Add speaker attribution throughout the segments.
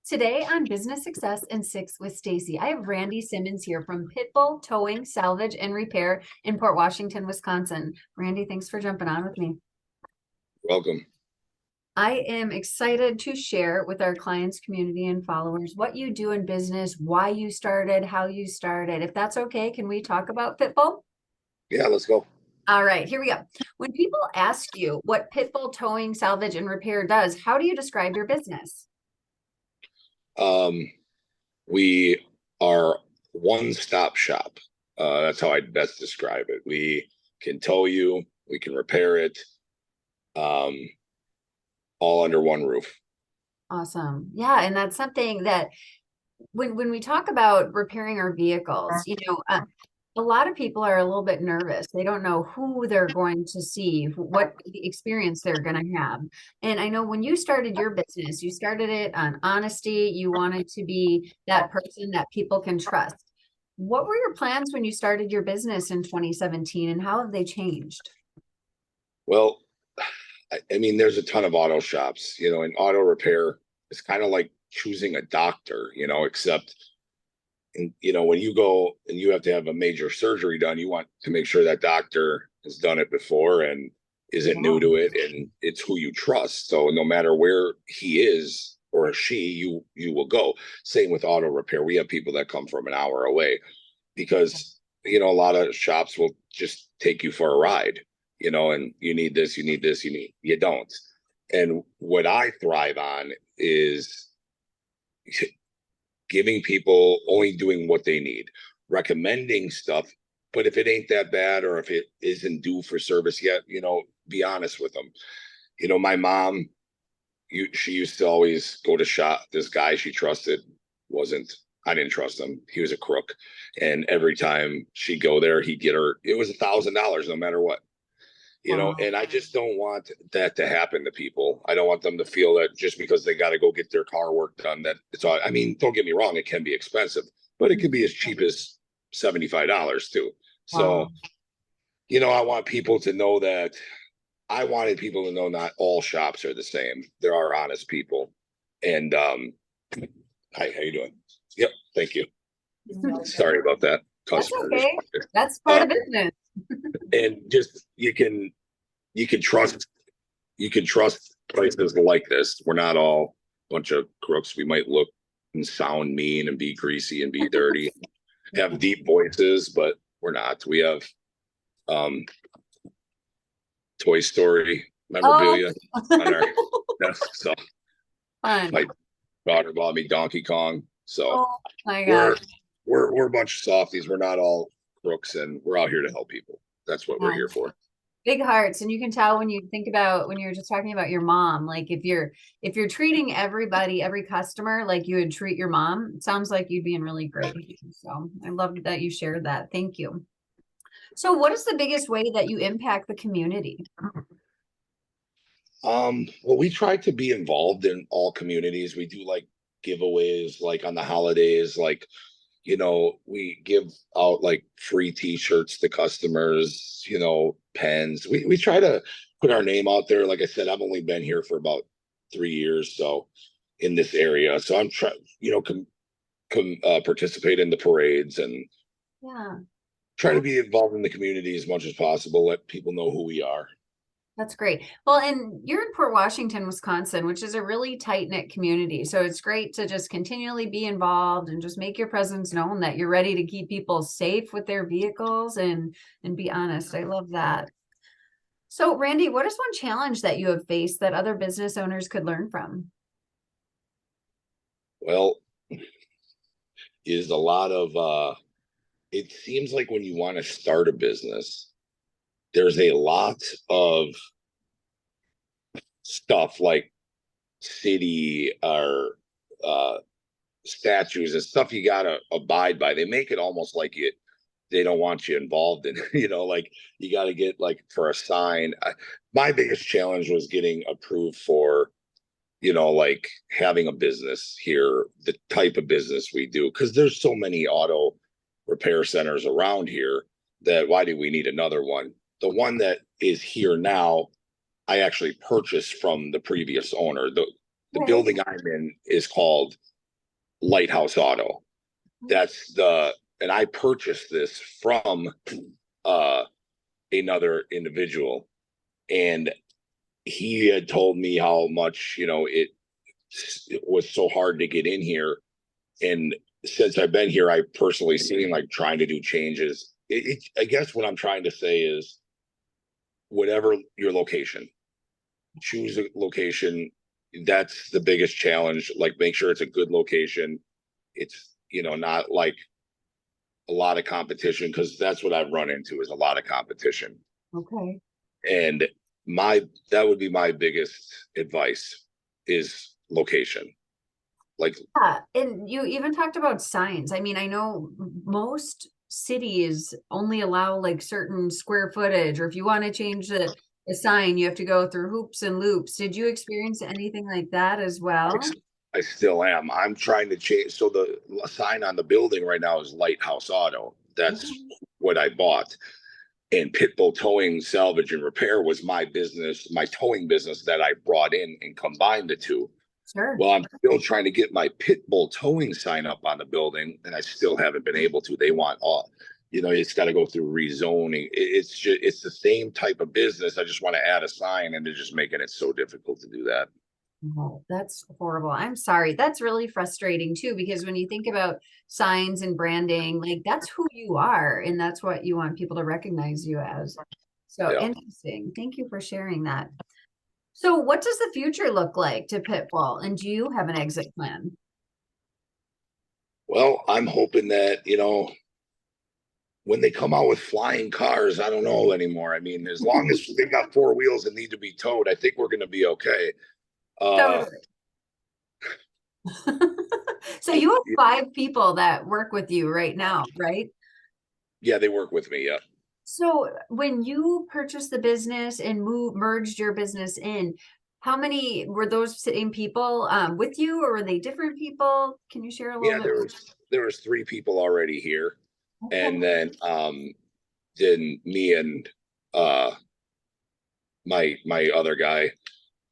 Speaker 1: Today on Business Success and Six with Stacie, I have Randy Simmons here from Pitbull Towing, Salvage, and Repair in Port Washington, Wisconsin. Randy, thanks for jumping on with me.
Speaker 2: Welcome.
Speaker 1: I am excited to share with our clients, community, and followers what you do in business, why you started, how you started. If that's okay, can we talk about Pitbull?
Speaker 2: Yeah, let's go.
Speaker 1: All right, here we go. When people ask you what Pitbull Towing, Salvage, and Repair does, how do you describe your business?
Speaker 2: Um, we are one-stop shop. That's how I'd best describe it. We can tow you, we can repair it, um, all under one roof.
Speaker 1: Awesome. Yeah, and that's something that when we talk about repairing our vehicles, a lot of people are a little bit nervous. They don't know who they're going to see, what experience they're going to have. And I know when you started your business, you started it on honesty. You wanted to be that person that people can trust. What were your plans when you started your business in 2017, and how have they changed?
Speaker 2: Well, I mean, there's a ton of auto shops, and auto repair is kind of like choosing a doctor, except when you go and you have to have a major surgery done, you want to make sure that doctor has done it before and isn't new to it, and it's who you trust. So no matter where he is or she, you will go. Same with auto repair. We have people that come from an hour away because a lot of shops will just take you for a ride, and you need this, you don't. And what I thrive on is giving people only doing what they need, recommending stuff. But if it ain't that bad or if it isn't due for service yet, be honest with them. My mom, she used to always go to shop. This guy she trusted I didn't trust him. He was a crook. And every time she'd go there, he'd get her, it was $1,000 no matter what. And I just don't want that to happen to people. I don't want them to feel that just because they got to go get their car work done, that it's all, I mean, don't get me wrong, it can be expensive, but it can be as cheap as $75 too. So, I want people to know that I wanted people to know not all shops are the same. There are honest people. And hi, how you doing? Yep, thank you. Sorry about that.
Speaker 1: That's
Speaker 2: Customer
Speaker 1: okay. That's part of business.
Speaker 2: And just you can trust places like this. We're not all a bunch of crooks. We might look and sound mean and be greasy and be dirty, have deep voices, but we're not. We have Toy Story memorabilia on our desk. So
Speaker 1: Fun.
Speaker 2: my daughter bought me Donkey Kong. So
Speaker 1: my God.
Speaker 2: We're a bunch of softies. We're not all crooks, and we're out here to help people. That's what we're here for.
Speaker 1: Big hearts. And you can tell when you think about, when you're just talking about your mom, like if you're treating everybody, every customer like you would treat your mom, it sounds like you'd be in really great hands. So I love that you shared that. Thank you. So what is the biggest way that you impact the community?
Speaker 2: Well, we try to be involved in all communities. We do like giveaways, like on the holidays, like we give out like free t-shirts to customers, pens. We try to put our name out there. Like I said, I've only been here for about 3 years, so in this area. So I'm trying, participate in the parades and try to be involved in the community as much as possible. Let people know who we are.
Speaker 1: That's great. Well, and you're in Port Washington, Wisconsin, which is a really tight-knit community. So it's great to just continually be involved and just make your presence known that you're ready to keep people safe with their vehicles and be honest. I love that. So Randy, what is one challenge that you have faced that other business owners could learn from?
Speaker 2: Well, is a lot of it seems like when you want to start a business, there's a lot of stuff like city or statutes and stuff you gotta abide by. They make it almost like they don't want you involved in like you got to get like for a sign. My biggest challenge was getting approved for like having a business here, the type of business we do, because there's so many auto repair centers around here that why do we need another one? The one that is here now, I actually purchased from the previous owner. The building I'm in is called Lighthouse Auto. And I purchased this from uh another individual, and he had told me how much, it was so hard to get in here. And since I've been here, I personally seen like trying to do changes. I guess what I'm trying to say is, whatever your location, choose a location. That's the biggest challenge. Like, make sure it's a good location. It's, not like a lot of competition, because that's what I've run into, is a lot of competition.
Speaker 1: Okay.
Speaker 2: And that would be my biggest advice, is location. Like,
Speaker 1: Yeah, and you even talked about signs. I mean, I know most cities only allow like certain square footage, or if you want to change the sign, you have to go through hoops and loops. Did you experience anything like that as well?
Speaker 2: I still am. I'm trying to change. So the sign on the building right now is Lighthouse Auto. That's
Speaker 1: Okay.
Speaker 2: what I bought. And Pitbull Towing, Salvage, and Repair was my business, my towing business that I brought in and combined the two.
Speaker 1: Sure.
Speaker 2: Well, I'm still trying to get my Pitbull Towing sign up on the building, and I still haven't been able to. They want all, it's got to go through rezoning. It's the same type of business. I just want to add a sign, and they're just making it so difficult to do that.
Speaker 1: Oh, that's horrible. I'm sorry. That's really frustrating too, because when you think about signs and branding, like that's who you are, and that's what you want people to recognize you as. So
Speaker 2: Yeah.
Speaker 1: interesting. Thank you for sharing that. So what does the future look like to Pitbull? And do you have an exit plan?
Speaker 2: Well, I'm hoping that, when they come out with flying cars, I don't know anymore. I mean, as long as they got four wheels and need to be towed, I think we're going to be okay. Uh,
Speaker 1: Totally. So you have 5 people that work with you right now, right?
Speaker 2: yeah, they work with me. Yeah.
Speaker 1: So when you purchased the business and merged your business in, how many were those same people with you, or were they different people? Can you share a little
Speaker 2: Yeah,
Speaker 1: bit
Speaker 2: there was three people already here.
Speaker 1: more?
Speaker 2: And
Speaker 1: Okay.
Speaker 2: then me and uh my other guy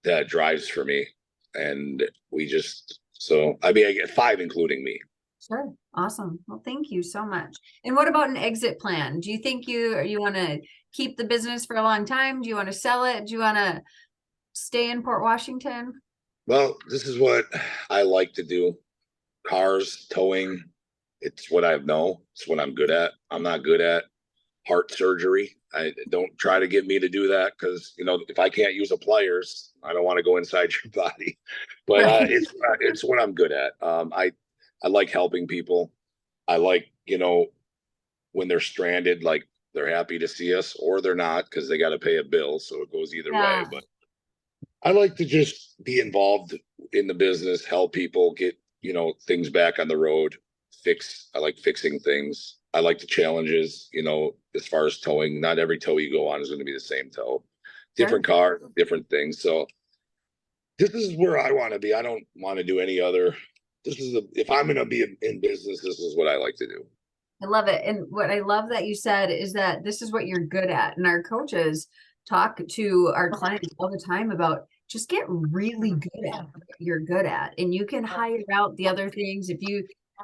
Speaker 2: that drives for me. And we just, so I mean, I get five including me.
Speaker 1: Sure. Awesome. Well, thank you so much. And what about an exit plan? Do you think you want to keep the business for a long time? Do you want to sell it? Do you want to stay in Port Washington?
Speaker 2: Well, this is what I like to do. Cars, towing. It's what I know. It's what I'm good at. I'm not good at heart surgery. I don't try to get me to do that, because if I can't use a pliers, I don't want to go inside your body. But
Speaker 1: Right.
Speaker 2: it's what I'm good at. I like helping people. I like, when they're stranded, like, they're happy to see us, or they're not, because they got to pay a bill. So it goes either way.
Speaker 1: Yeah.
Speaker 2: But I like to just be involved in the business, help people get, things back on the road, I like fixing things. I like the challenges, as far as towing. Not every tow you go on is going to be the same tow.
Speaker 1: Sure.
Speaker 2: Different car, different things. So this is where I want to be. I don't want to do any other. If I'm going to be in business, this is what I like to do.
Speaker 1: I love it. And what I love that you said is that this is what you're good at. And our coaches talk to our clients all the time about just get really good at what you're good at. And you can hire out the other things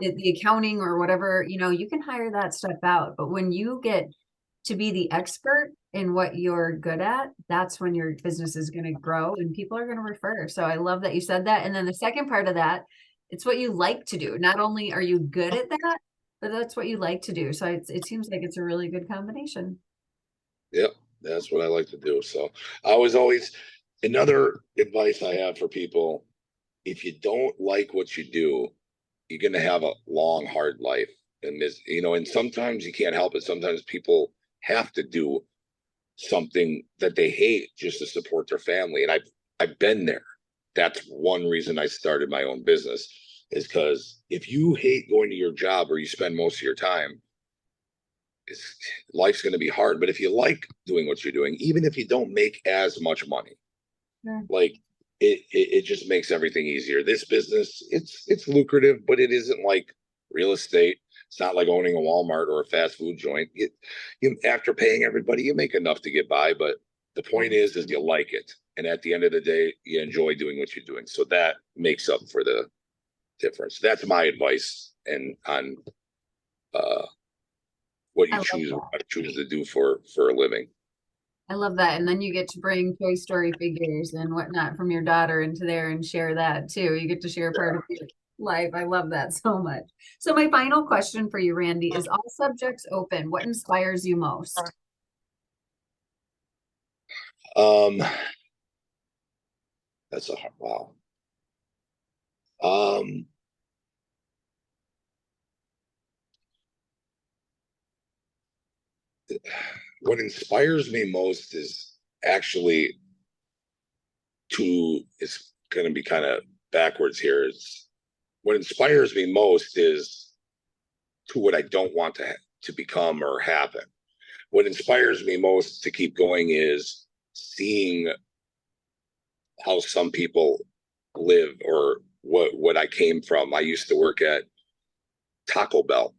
Speaker 1: if the accounting or whatever, you can hire that stuff out. But when you get to be the expert in what you're good at, that's when your business is going to grow and people are going to refer. So I love that you said that. And then the second part of that, it's what you like to do. Not only are you good at that, but that's what you like to do. So it seems like it's a really good combination.
Speaker 2: Yep, that's what I like to do. So I was always, another advice I have for people: if you don't like what you do, you're going to have a long, hard life. And and sometimes you can't help it. Sometimes people have to do something that they hate just to support their family. And I've been there. That's one reason I started my own business, is because if you hate going to your job, or you spend most of your time, life's going to be hard. But if you like doing what you're doing, even if you don't make as much money,
Speaker 1: Sure.
Speaker 2: like, it just makes everything easier. This business, it's lucrative, but it isn't like real estate. It's not like owning a Walmart or a fast food joint. After paying everybody, you make enough to get by. But the point is you like it, and at the end of the day, you enjoy doing what you're doing. So that makes up for the difference. That's my advice and on what
Speaker 1: I
Speaker 2: you
Speaker 1: love
Speaker 2: choose,
Speaker 1: that.
Speaker 2: what you choose to do for a living.
Speaker 1: I love that. And then you get to bring Toy Story figures and whatnot from your daughter into there and share that too. You get to share part of your life. I love that so much. So my final question for you, Randy, is all subjects open. What inspires you most?
Speaker 2: Um, that's a wow. Um, what inspires me most is actually it's going to be kind of backwards here. It's what inspires me most is to what I don't want to become or happen. What inspires me most to keep going is seeing how some people live or what I came from. I used to work at Taco Bell,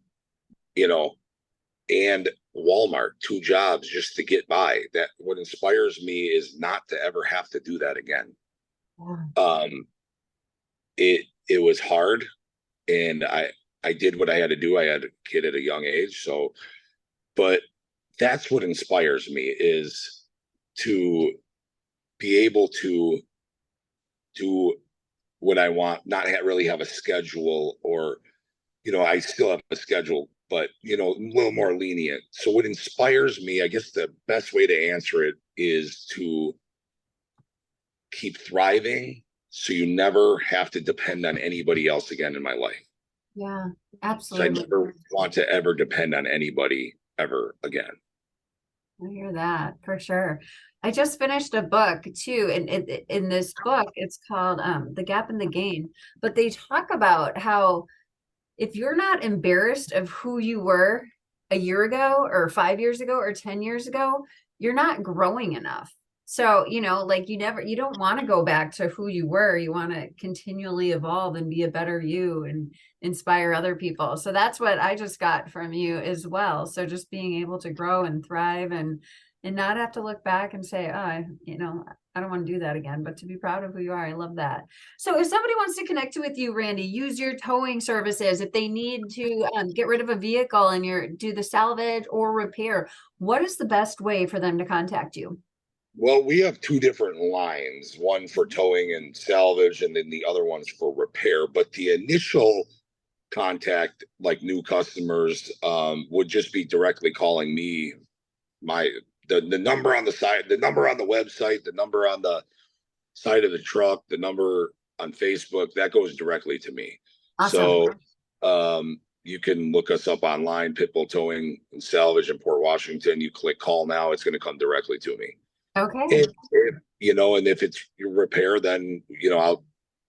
Speaker 2: you know, and Walmart, 2 jobs just to get by. That what inspires me is not to ever have to do that again.
Speaker 1: Yeah.
Speaker 2: It was hard, and I did what I had to do. I had a kid at a young age, so but that's what inspires me is to be able to do what I want, not really have a schedule or, I still have a schedule, but, a little more lenient. So what inspires me, I guess the best way to answer it is to keep thriving so you never have to depend on anybody else again in my life.
Speaker 1: Yeah,
Speaker 2: So I
Speaker 1: absolutely.
Speaker 2: never want to ever depend on anybody ever again.
Speaker 1: I hear that for sure. I just finished a book too, and in this book, it's called The Gap in the Gain. But they talk about how if you're not embarrassed of who you were a year ago or 5 years ago or 10 years ago, you're not growing enough. So, like you don't want to go back to who you were. You want to continually evolve and be a better you and inspire other people. So that's what I just got from you as well. So just being able to grow and thrive and not have to look back and say, oh, I don't want to do that again, but to be proud of who you are. I love that. So if somebody wants to connect with you, Randy, use your towing services, if they need to get rid of a vehicle and do the salvage or repair, what is the best way for them to contact you?
Speaker 2: Well, we have 2 different lines, one for towing and salvage, and then the other one's for repair. But the initial contact, like new customers, would just be directly calling me. My the number on the side, the number on the website, the number on the side of the truck, the number on Facebook, that goes directly to me.
Speaker 1: Awesome.
Speaker 2: So you can look us up online, Pitbull Towing and Salvage in Port Washington. You click call now, it's going to come directly to me.
Speaker 1: Okay.
Speaker 2: And if it's your repair, then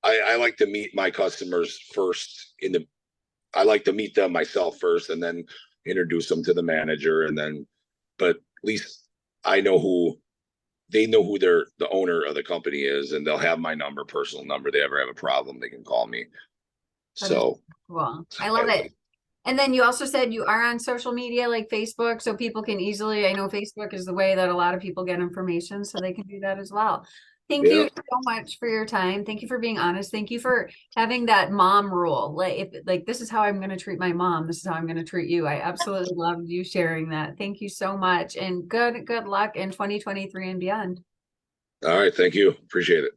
Speaker 2: I like to meet my customers first I like to meet them myself first and then introduce them to the manager, and then but at least I know they know who the owner of the company is, and they'll have my number, personal number. They ever have a problem, they can call me.
Speaker 1: That is
Speaker 2: So
Speaker 1: cool. I love it. And then you also said you are on social media like Facebook, so people can easily, I know Facebook is the way that a lot of people get information, so they can do that as well. Thank
Speaker 2: yeah.
Speaker 1: you so much for your time. Thank you for being honest. Thank you for having that mom rule. Like this is how I'm going to treat my mom. This is how I'm going to treat you. I absolutely loved you sharing that. Thank you so much, and good luck in 2023 and beyond.
Speaker 2: All right, thank you, appreciate it.